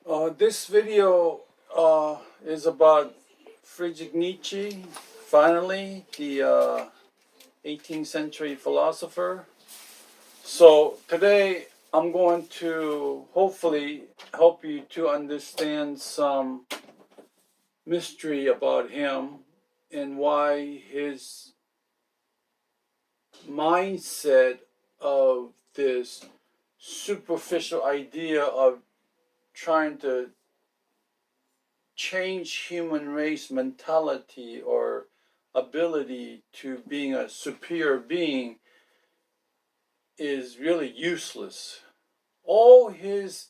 This video is about Friedrich Nietzsche, finally, the 18th century philosopher. So today I'm going to hopefully help you to understand some mystery about him and why his mindset of this superficial idea of trying to change human race mentality or ability to being a superior being is really useless. All his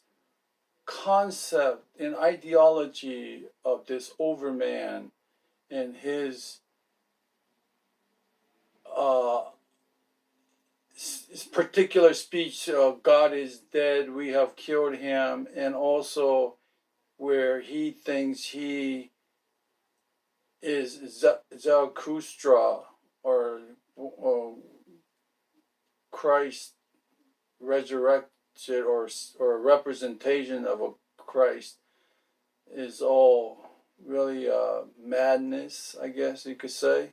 concept and ideology of this overman and his uh, particular speech of God is dead, we have killed him, and also where he thinks he is Zarathustra or Christ resurrected or representation of a Christ is all really madness, I guess you could say.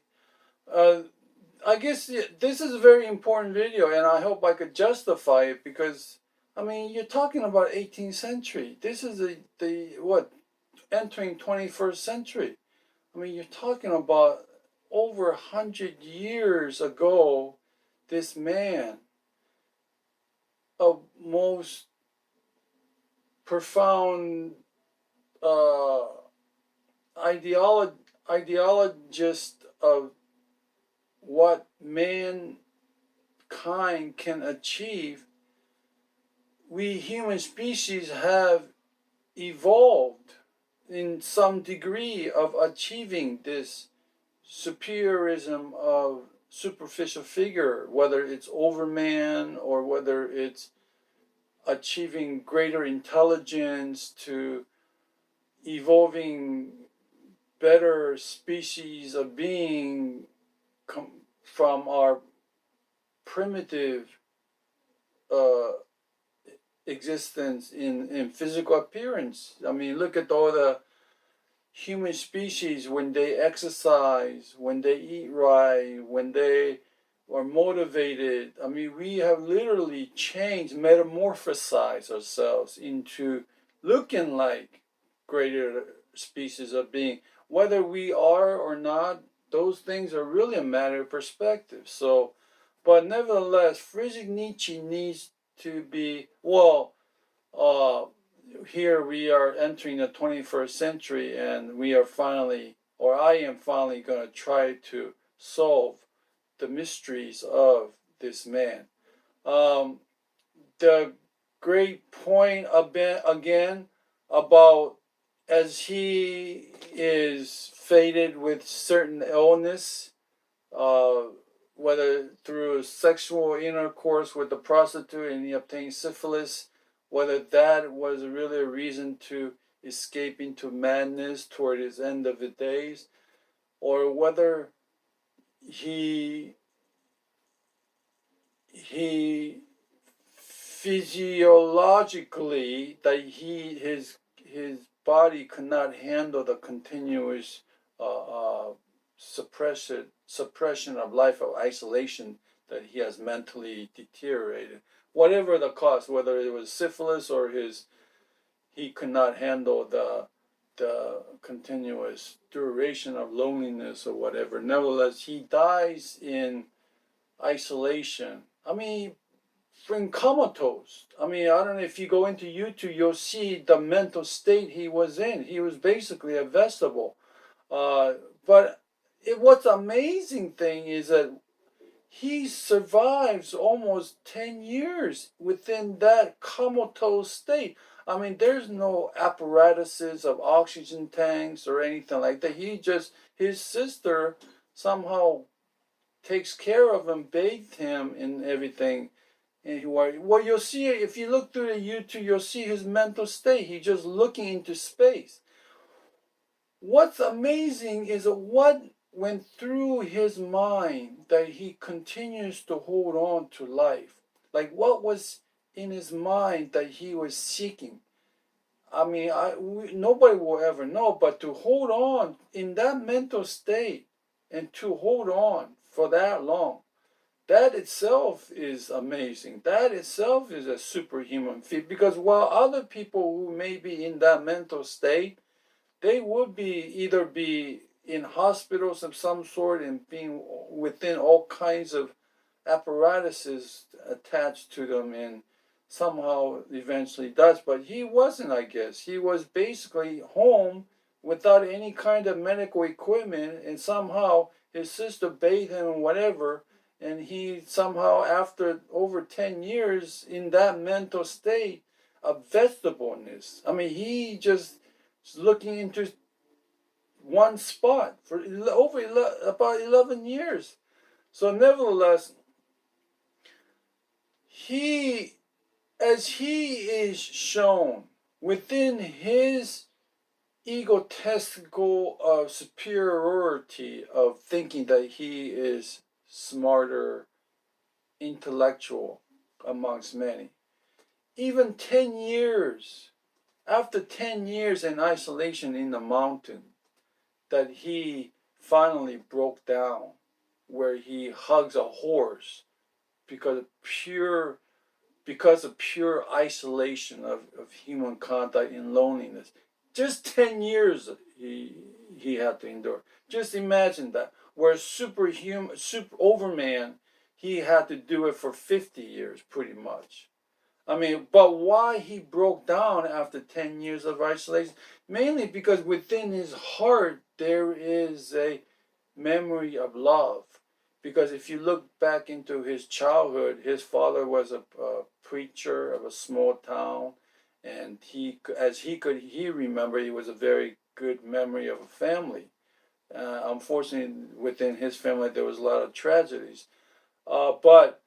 I guess this is a very important video, and I hope I could justify it because, I mean, you're talking about 18th century. This is entering 21st century. I mean, you're talking about over 100 years ago, this man of most profound ideologist of what mankind can achieve, we human species have evolved in some degree of achieving this superiorism of superficial figure, whether it's overman or whether it's achieving greater intelligence to evolving better species of being from our primitive existence in physical appearance. I mean, look at all the human species when they exercise, when they eat right, when they are motivated. I mean, we have literally changed, metamorphosized ourselves into looking like greater species of being. Whether we are or not, those things are really a matter of perspective. So, but nevertheless, Friedrich Nietzsche needs to be, here we are entering the 21st century, and we are finally, or I am finally going to try to solve the mysteries of this man. The great point again about as he is fated with certain illness, uh, whether through sexual intercourse with the prostitute and he obtained syphilis, whether that was really a reason to escape into madness toward his end of the days, or whether he physiologically that his body could not handle the continuous suppression of life of isolation that he has mentally deteriorated. Whatever the cause, whether it was syphilis or he could not handle the continuous duration of loneliness or whatever. Nevertheless, he dies in isolation. I mean, in comatose. I mean, I don't know if you go into YouTube, you'll see the mental state he was in. He was basically a vegetable. But what's amazing thing is that he survives almost 10 years within that comatose state. I mean, there's no apparatuses of oxygen tanks or anything like that. His sister somehow takes care of him, bathed him and everything. And you'll see if you look through the YouTube, you'll see his mental state. He's just looking into space. What's amazing is what went through his mind that he continues to hold on to life. Like what was in his mind that he was seeking. I mean, nobody will ever know, but to hold on in that mental state and to hold on for that long, that itself is amazing. That itself is a superhuman feat, because while other people who may be in that mental state, they would be either be in hospitals of some sort and being within all kinds of apparatuses attached to them, and somehow eventually does. But he wasn't, I guess. He was basically home without any kind of medical equipment, and somehow his sister bathed him and whatever, and he somehow, after over 10 years in that mental state of vegetableness, I mean, he just looking into one spot for over about 11 years. So nevertheless, he, as he is shown within his egotistical superiority of thinking that he is smarter, intellectual amongst many, even 10 years, after 10 years in isolation in the mountain, that he finally broke down, where he hugs a horse because of pure isolation of human contact and loneliness. Just 10 years he had to endure. Just imagine that. Where superhuman, overman, he had to do it for 50 years pretty much. I mean, but why he broke down after 10 years of isolation? Mainly because within his heart there is a memory of love. Because if you look back into his childhood, his father was a preacher of a small town, and he remember, he was a very good memory of a family. Unfortunately, within his family there was a lot of tragedies. But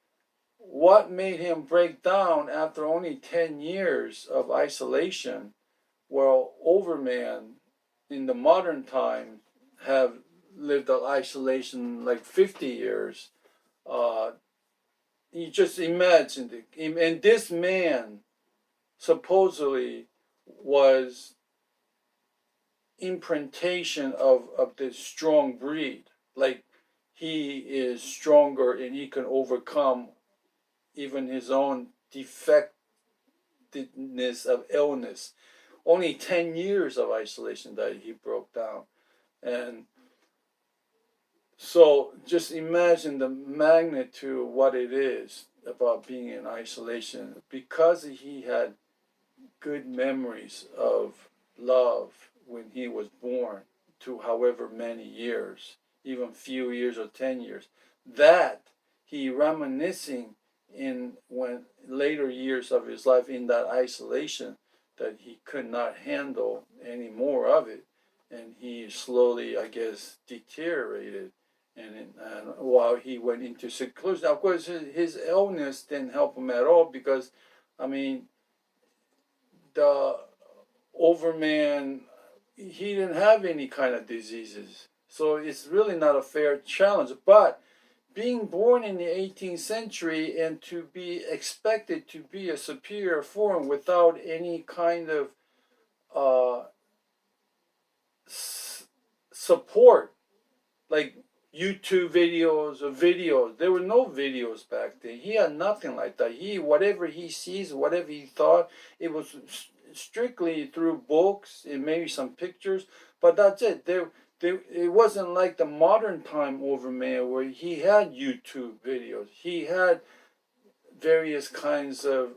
what made him break down after only 10 years of isolation, while Overman in the modern time have lived in isolation like 50 years? Uh, you just imagine it. And this man supposedly was imprintation of this strong breed. Like, he is stronger and he can overcome even his own defectiveness of illness. Only 10 years of isolation that he broke down. And so just imagine the magnitude of what it is about being in isolation, because he had good memories of love when he was born to however many years, even few years or 10 years. That he reminiscing in when later years of his life in that isolation, that he could not handle any more of it, and he slowly, I guess, deteriorated. And while he went into seclusion, of course, his illness didn't help him at all, because, I mean, the overman, he didn't have any kind of diseases. So it's really not a fair challenge. But being born in the 18th century and to be expected to be a superior form without any kind of uh, support, like YouTube videos or videos. There were no videos back then. He had nothing like that. Whatever he sees, whatever he thought, it was strictly through books and maybe some pictures, but that's it. It wasn't like the modern time Overman, where he had YouTube videos. He had various kinds of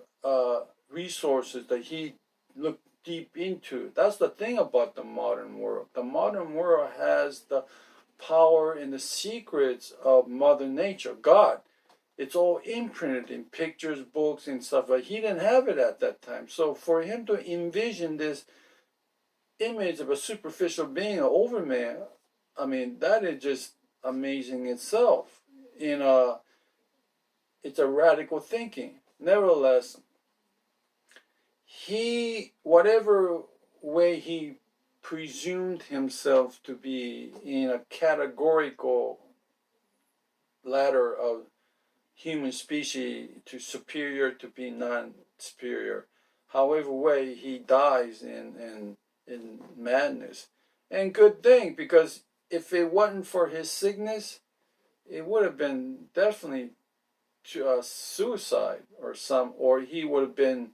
resources that he looked deep into. That's the thing about the modern world. The modern world has the power and the secrets of Mother Nature, God. It's all imprinted in pictures, books, and stuff. But he didn't have it at that time. So for him to envision this image of a superficial being, an overman, I mean, that is just amazing itself. It's a radical thinking. Nevertheless, whatever way he presumed himself to be in a categorical ladder of human species, to superior to be non-superior, however way he dies in madness. And good thing, because if it wasn't for his sickness, it would have been definitely suicide or he would have been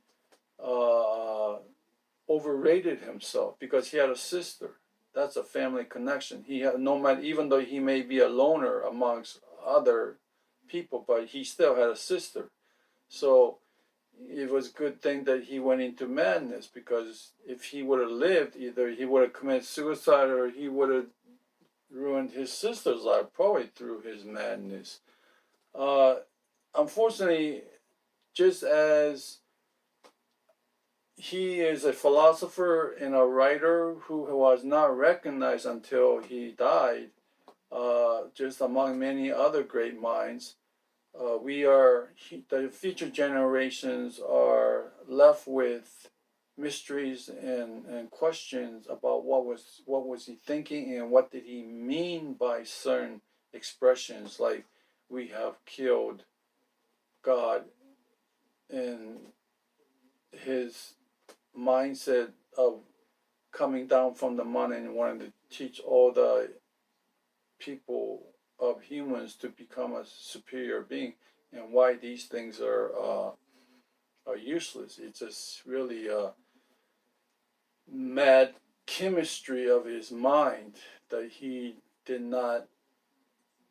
uh, overrated himself because he had a sister. That's a family connection. He had no matter, even though he may be a loner amongst other people, but he still had a sister. So it was a good thing that he went into madness, because if he would have lived, either he would have committed suicide or he would have ruined his sister's life, probably through his madness. Uh, Unfortunately, just as he is a philosopher and a writer who was not recognized until he died, just among many other great minds, the future generations are left with mysteries and questions about what was he thinking and what did he mean by certain expressions like we have killed God, and his mindset of coming down from the mountain and wanting to teach all the people of humans to become a superior being, and why these things are useless. It's just really a mad chemistry of his mind that he did not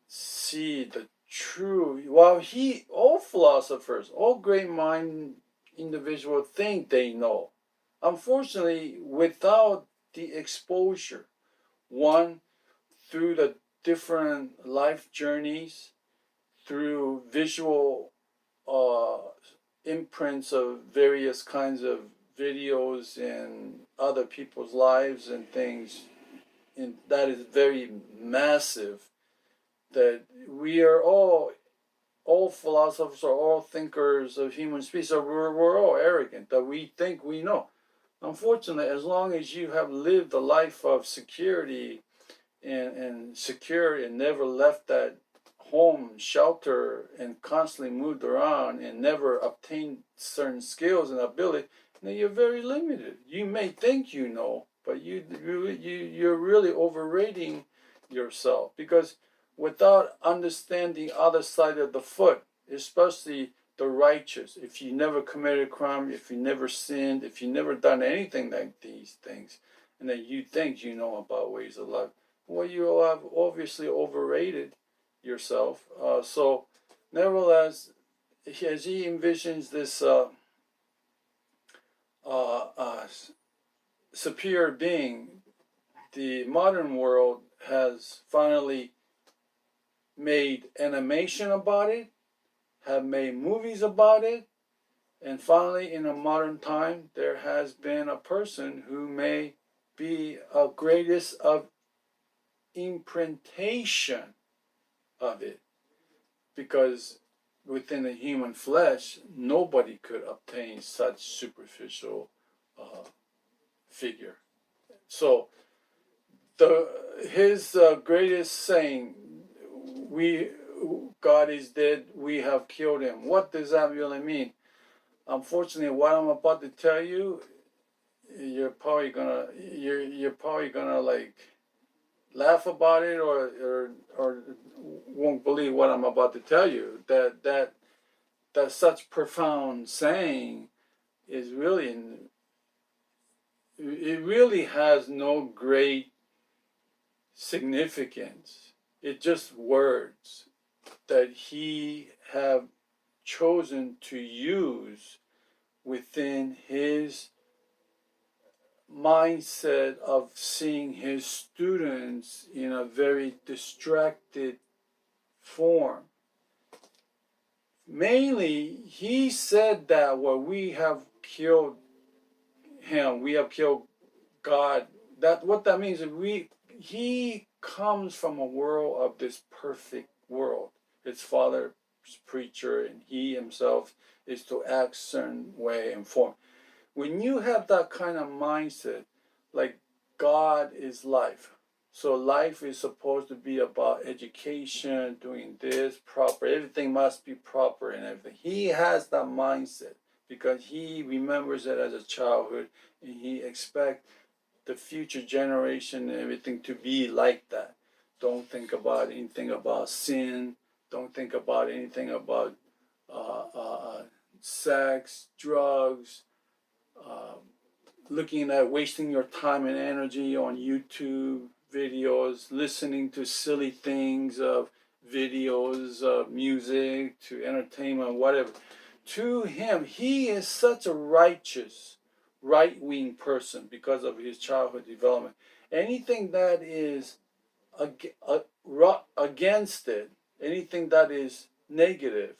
see the true. While all philosophers, all great mind individuals think they know. Unfortunately, without the exposure, one, through the different life journeys, through visual uh, imprints of various kinds of videos and other people's lives and things, and that is very massive, that we are all philosophers are all thinkers of human species, so we're all arrogant that we think we know. Unfortunately, as long as you have lived a life of security and security and never left that home, shelter, and constantly moved around and never obtained certain skills and ability, then you're very limited. You may think you know, but you're really overrating yourself, because without understanding the other side of the foot, especially the righteous, if you never committed a crime, if you never sinned, if you never done anything like these things, and then you think you know about ways of life, well, you have obviously overrated yourself. So, nevertheless, as he envisions this uh, superior being, the modern world has finally made animation about it, have made movies about it, and finally, in a modern time, there has been a person who may be a greatest of imprintation of it, because within the human flesh, nobody could obtain such superficial figure. So, his greatest saying, "We God is dead. We have killed him." What does that really mean? Unfortunately, what I'm about to tell you, you're probably gonna like laugh about it, or won't believe what I'm about to tell you. That such profound saying is really, it really has no great significance. It's just words that he have chosen to use within his mindset of seeing his students in a very distracted form. Mainly, he said that we have killed him, we have killed God. That what that means is he comes from a world of this perfect world. His father's preacher, and he himself is to act certain way and form. When you have that kind of mindset, like God is life, so life is supposed to be about education, doing this proper, everything must be proper and everything. He has that mindset. because he remembers it as a childhood, and he expects the future generation and everything to be like that. Don't think about anything about sin. Don't think about anything about sex, drugs, uh, looking at wasting your time and energy on YouTube videos, listening to silly things of videos, music, to entertainment, whatever. To him, he is such a righteous, right-wing person because of his childhood development. Anything that is against it, anything that is negative,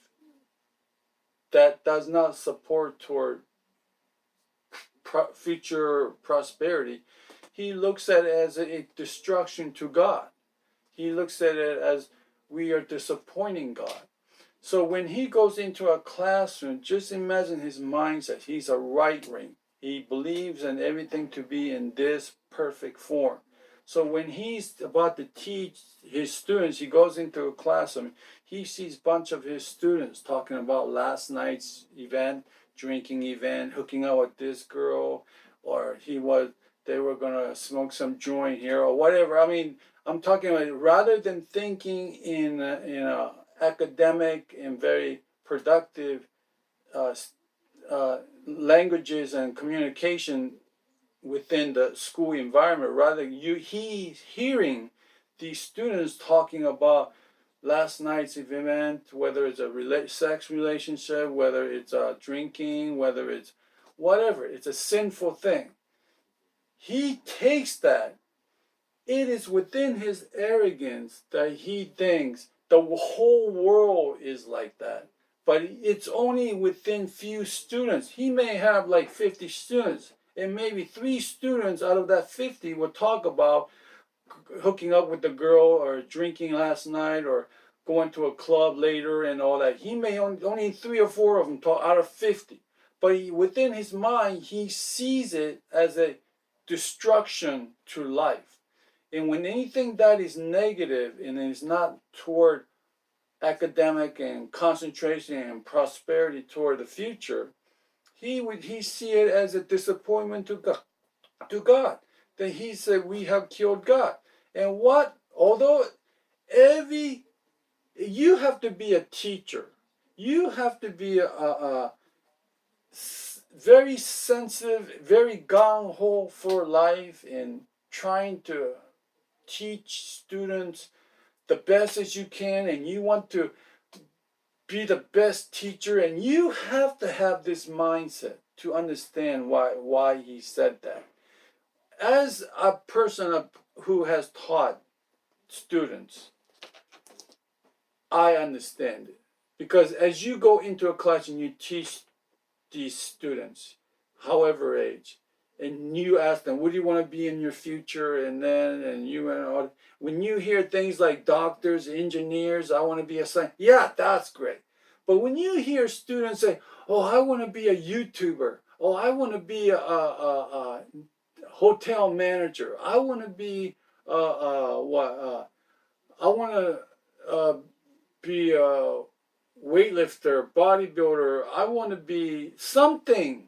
that does not support toward future prosperity, he looks at it as a destruction to God. He looks at it as we are disappointing God. So when he goes into a classroom, just imagine his mindset. He's a right wing. He believes in everything to be in this perfect form. So when he's about to teach his students, he goes into a classroom, he sees a bunch of his students talking about last night's event, drinking event, hooking up with this girl, or they were gonna smoke some joint here or whatever. I mean, I'm talking about, rather than thinking in a academic and very productive uh, languages and communication within the school environment, rather he's hearing these students talking about last night's event, whether it's a sex relationship, whether it's drinking, whether it's whatever, it's a sinful thing. He takes that. It is within his arrogance that he thinks the whole world is like that. But it's only within few students. He may have like 50 students, and maybe 3 students out of that 50 will talk about hooking up with the girl or drinking last night or going to a club later and all that. He may only 3 or 4 of them talk out of 50. But within his mind, he sees it as a destruction to life. And when anything that is negative and is not toward academic and concentration and prosperity toward the future, he see it as a disappointment to God. That he said, we have killed God. And although you have to be a teacher, you have to be a very sensitive, very gung-ho for life, and trying to teach students the best as you can, and you want to be the best teacher, and you have to have this mindset to understand why he said that. As a person who has taught students, I understand it. Because as you go into a class and you teach these students, however age, and you ask them, what do you want to be in your future? And when you hear things like doctors, engineers, I want to be a scientist. Yeah, that's great. But when you hear students say, oh, I want to be a YouTuber. Oh, I want to be a hotel manager. I want to be I want to be a weightlifter, bodybuilder. I want to be something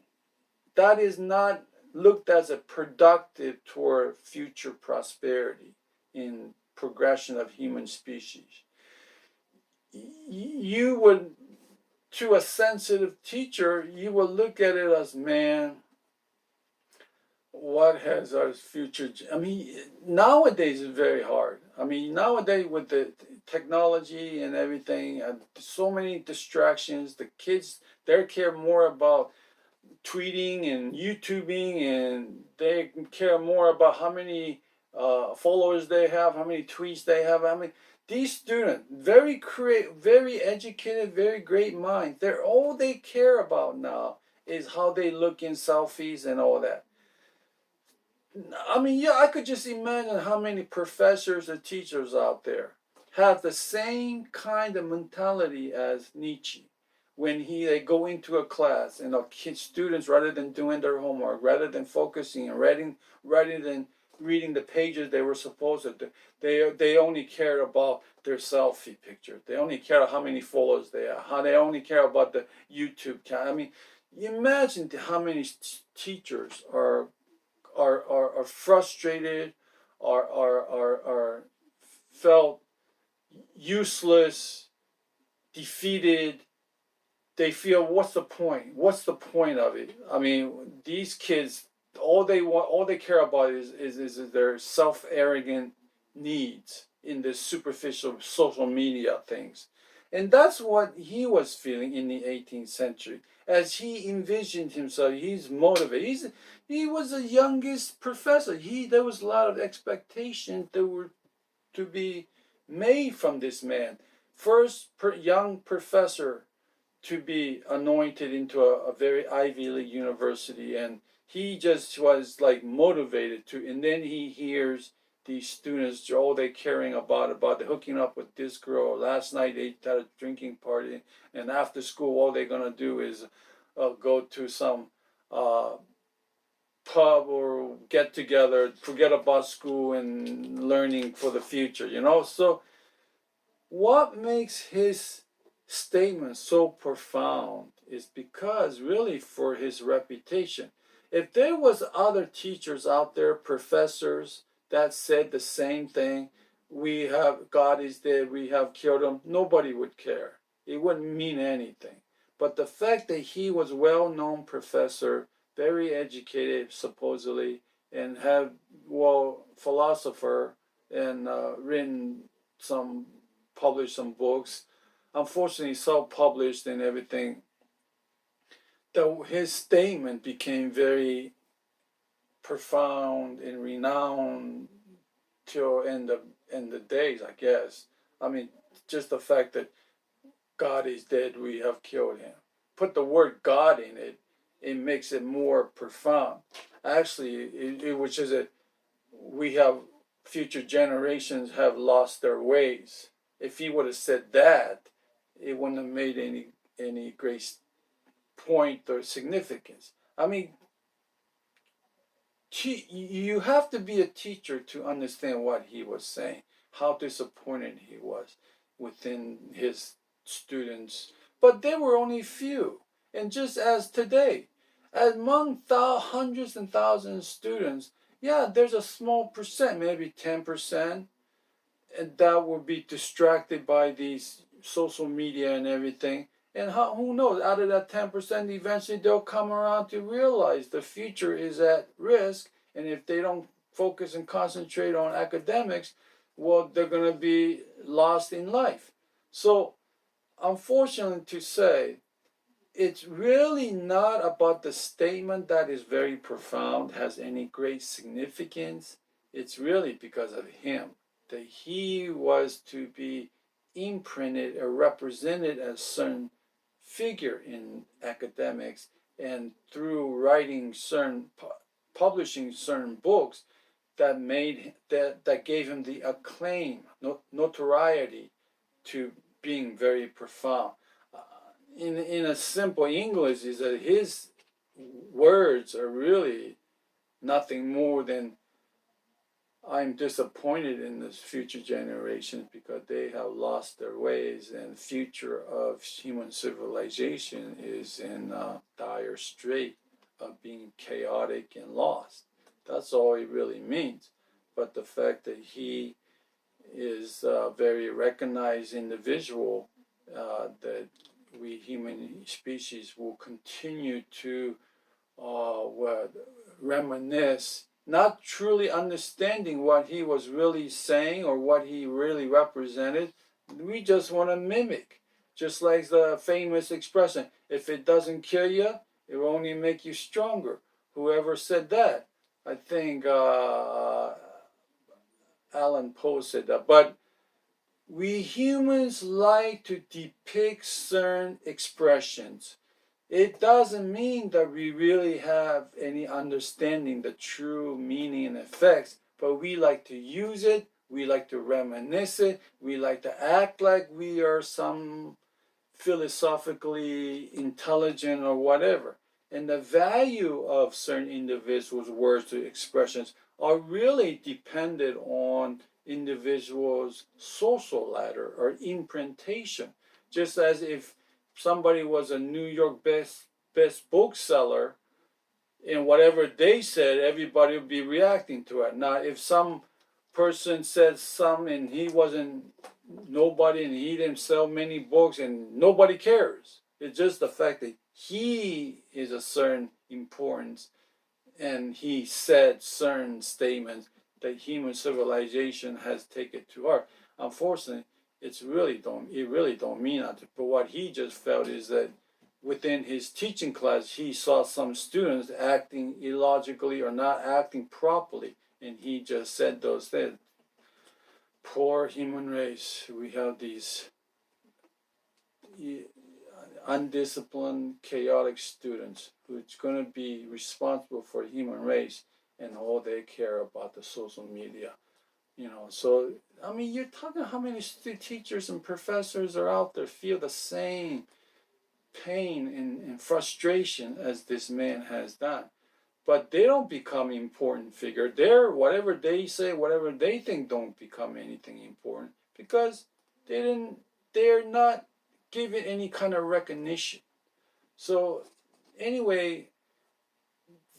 that is not looked as a productive toward future prosperity in progression of human species. You would, to a sensitive teacher, you would look at it as, man, what has our future? I mean, nowadays it's very hard. I mean, nowadays with the technology and everything, so many distractions. The kids, they care more about tweeting and YouTubing, and they care more about how many followers they have, how many tweets they have. I mean, these students, very creative, very educated, very great minds. They're all they care about now is how they look in selfies and all that. I mean, yeah, I could just imagine how many professors and teachers out there have the same kind of mentality as Nietzsche. When they go into a class and students, rather than doing their homework, rather than focusing and writing, rather than reading the pages they were supposed to do, they only care about their selfie picture. They only care how many followers they have. How they only care about the YouTube channel. I mean, Imagine how many teachers are frustrated, are felt useless, defeated. They feel, what's the point? What's the point of it? I mean, these kids, all they care about is their self arrogant needs in the superficial social media things. And that's what he was feeling in the 18th century. As he envisioned himself, he's motivated. He was the youngest professor. There was a lot of expectations that were to be made from this man. First young professor to be anointed into a very Ivy League university, and he just was like motivated to. And then he hears these students, all they caring about the hooking up with this girl. Last night they had a drinking party, and after school all they're gonna do is go to some uh, pub or get together, forget about school and learning for the future. So what makes his statement so profound is because really for his reputation. If there was other teachers out there, professors that said the same thing, we have, God is dead, we have killed him, nobody would care. It wouldn't mean anything. But the fact that he was a well-known professor, very educated supposedly, and had, philosopher, and written some, published some books, unfortunately self-published and everything, his statement became very profound and renowned till end of days, I guess. I mean, just the fact that God is dead, we have killed him. Put the word God in it, it makes it more profound. Actually, which is it, we have, future generations have lost their ways. If he would have said that, it wouldn't have made any great point or significance. I mean, you have to be a teacher to understand what he was saying, how disappointed he was within his students. But there were only few. And just as today, among hundreds and thousands of students, yeah, there's a small percent, maybe 10%, and that will be distracted by these social media and everything. And who knows, out of that 10%, eventually they'll come around to realize the future is at risk. And if they don't focus and concentrate on academics, well, they're going to be lost in life. So, unfortunately to say, it's really not about the statement that is very profound, has any great significance. It's really because of him, that he was to be imprinted or represented as certain figure in academics, and through writing certain, publishing certain books that gave him the acclaim, notoriety to being very profound. In a simple English, is that his words are really nothing more than, I'm disappointed in this future generations because they have lost their ways, and the future of human civilization is in dire strait of being chaotic and lost. That's all it really means. But the fact that he is a very recognized individual, that we human species will continue to reminisce, not truly understanding what he was really saying or what he really represented. We just want to mimic, just like the famous expression, if it doesn't kill you, it will only make you stronger. Whoever said that? I think Alan Poe said that. But we humans like to depict certain expressions. It doesn't mean that we really have any understanding the true meaning and effects, but we like to use it, we like to reminisce it, we like to act like we are some philosophically intelligent or whatever. And the value of certain individuals' words or expressions are really dependent on individuals' social ladder or imprintation. Just as if somebody was a New York best bookseller, and whatever they said, everybody would be reacting to it. Now, if some person said something and he wasn't nobody and he didn't sell many books and nobody cares. It's just the fact that he is a certain importance and he said certain statements that human civilization has taken to heart. Unfortunately, it really don't mean nothing. But what he just felt is that within his teaching class, he saw some students acting illogically or not acting properly, and he just said those things. Poor human race. We have these undisciplined, chaotic students who's going to be responsible for the human race, and all they care about the social media. So I mean, you're talking how many teachers and professors are out there feel the same pain and frustration as this man has done, but they don't become important figure. They're whatever they say, whatever they think, don't become anything important because they're not given any kind of recognition. So anyway,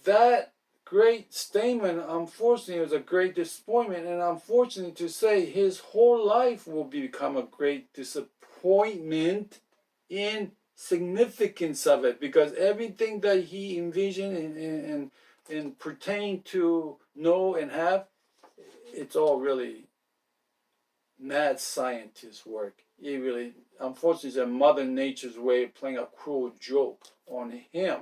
that great statement, unfortunately, was a great disappointment, and unfortunately to say, his whole life will become a great disappointment in significance of it, because everything that he envisioned and pertained to know and have, it's all really mad scientist work. It really, unfortunately, is a Mother Nature's way of playing a cruel joke on him,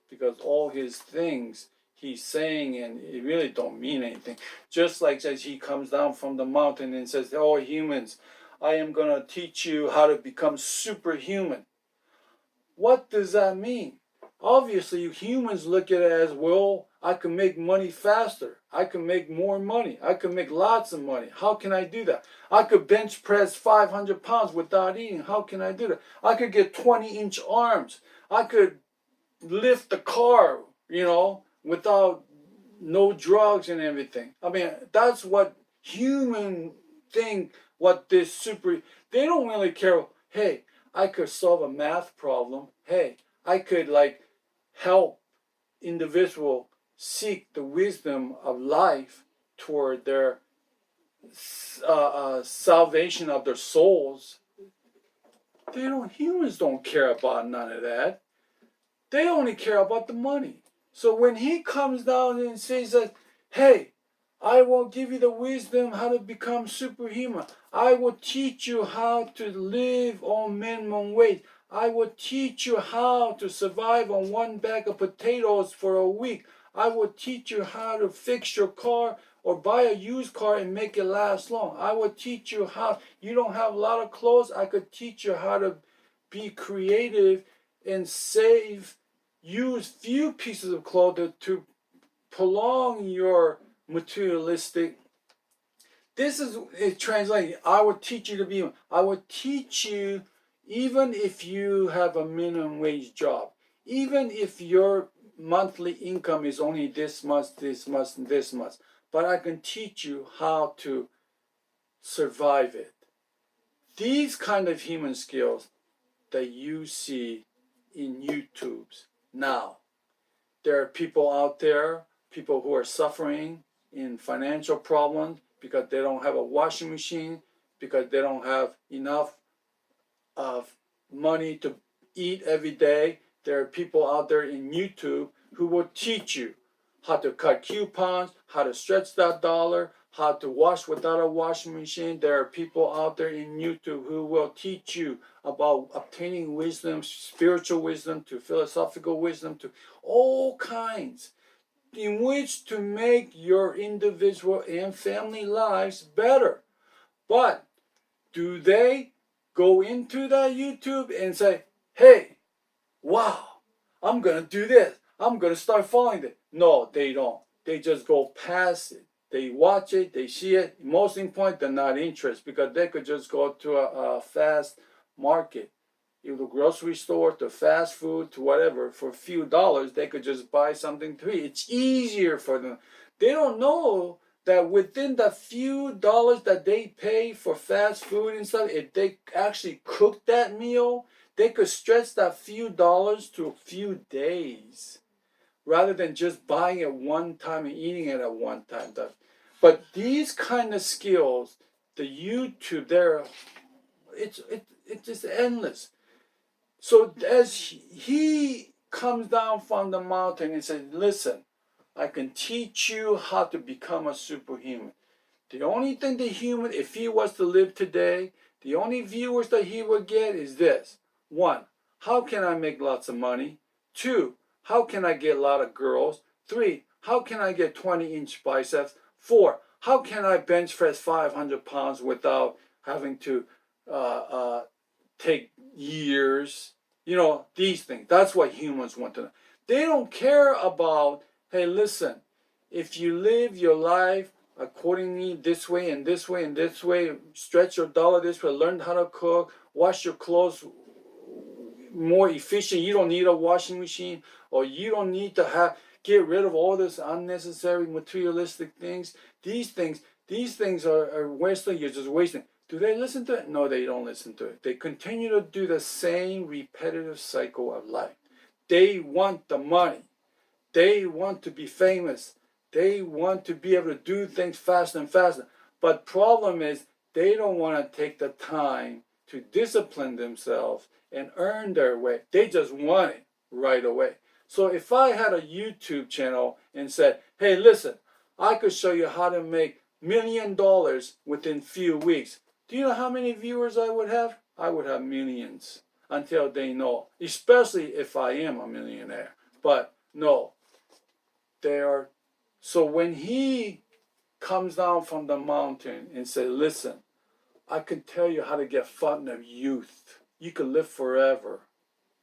because all his things he's saying and it really don't mean anything. Just like as he comes down from the mountain and says, "Oh, humans, I am going to teach you how to become superhuman." What does that mean? Obviously, humans look at it as, well, I can make money faster. I can make more money. I can make lots of money. How can I do that? I could bench press 500 pounds without eating. How can I do that? I could get 20-inch arms. I could lift the car, without no drugs and everything. I mean, that's what human think, what this they don't really care. Hey, I could solve a math problem. Hey, I could help individual seek the wisdom of life toward their salvation of their souls. Humans don't care about none of that. They only care about the money. So when he comes down and says that, hey, I will give you the wisdom how to become superhuman. I will teach you how to live on minimum wage. I will teach you how to survive on one bag of potatoes for a week. I will teach you how to fix your car or buy a used car and make it last long. I will teach you how, you don't have a lot of clothes, I could teach you how to be creative and use few pieces of clothing to prolong your materialistic. This is it translating. I will teach you to be. I will teach you, even if you have a minimum wage job, even if your monthly income is only this much, this much, and this much, but I can teach you how to survive it. These kind of human skills that you see in YouTubes now. There are people out there, people who are suffering in financial problems because they don't have a washing machine, because they don't have enough of money to eat every day. There are people out there in YouTube who will teach you how to cut coupons, how to stretch that dollar, how to wash without a washing machine. There are people out there in YouTube who will teach you about obtaining wisdom, spiritual wisdom, to philosophical wisdom, to all kinds, in which to make your individual and family lives better. But do they go into that YouTube and say, hey, wow, I'm going to do this. I'm going to start following it. No, they don't. They just go past it. They watch it, they see it. Most important, they're not interested, because they could just go to a fast market, the grocery store, to fast food, to whatever, for a few dollars, they could just buy something to eat. It's easier for them. They don't know that within the few dollars that they pay for fast food and stuff, if they actually cook that meal, they could stretch that few dollars to a few days rather than just buying it one time and eating it at one time. But these kind of skills, the YouTube, it's just endless. So as he comes down from the mountain and says, listen, I can teach you how to become a superhuman. The only thing the human, if he was to live today, the only viewers that he would get is this. 1, how can I make lots of money? 2, how can I get a lot of girls? 3, how can I get 20-inch biceps? 4, how can I bench press 500 pounds without having to take years? You know, these things. That's what humans want to know. They don't care about, hey, listen, if you live your life accordingly this way and this way and this way, stretch your dollar this way, learn how to cook, wash your clothes more efficient. You don't need a washing machine, or you don't need to get rid of all this unnecessary materialistic things. These things are wasting. You're just wasting. Do they listen to it? No, they don't listen to it. They continue to do the same repetitive cycle of life. They want the money. They want to be famous. They want to be able to do things faster and faster. But problem is, they don't want to take the time to discipline themselves and earn their way. They just want it right away. So if I had a YouTube channel and said, hey, listen, I could show you how to make $1 million within few weeks. Do you know how many viewers I would have? I would have millions until they know, especially if I am a millionaire. But no, they are. So when he comes down from the mountain and says, listen, I can tell you how to get fun of youth. You could live forever.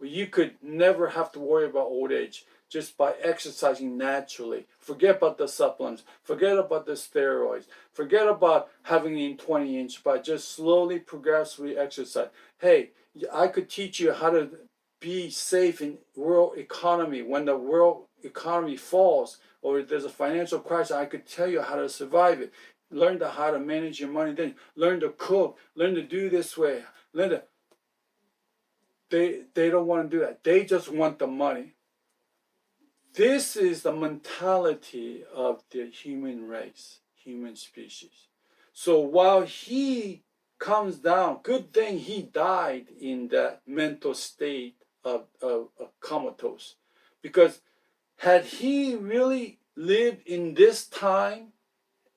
You could never have to worry about old age just by exercising naturally. Forget about the supplements. Forget about the steroids. Forget about having the 20-inch, but just slowly, progressively exercise. Hey, I could teach you how to be safe in world economy. When the world economy falls or there's a financial crisis, I could tell you how to survive it. Learn how to manage your money. Then learn to cook. Learn to do this way. They don't want to do that. They just want the money. This is the mentality of the human race, human species. So while he comes down, good thing he died in that mental state of comatose. Because had he really lived in this time,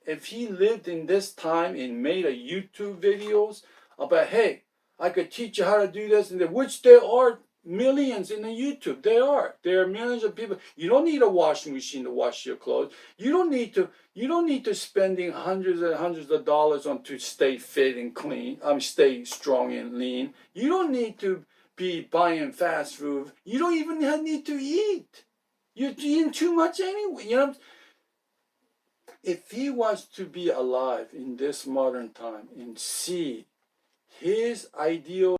if he lived in this time and made a YouTube videos about, hey, I could teach you how to do this and that, which there are millions in the YouTube. There are millions of people. You don't need a washing machine to wash your clothes. You don't need to spending hundreds and hundreds of dollars on to stay fit and clean. Stay strong and lean. You don't need to be buying fast food. You don't even need to eat. You're eating too much anyway. You know. If he was to be alive in this modern time and see his ideal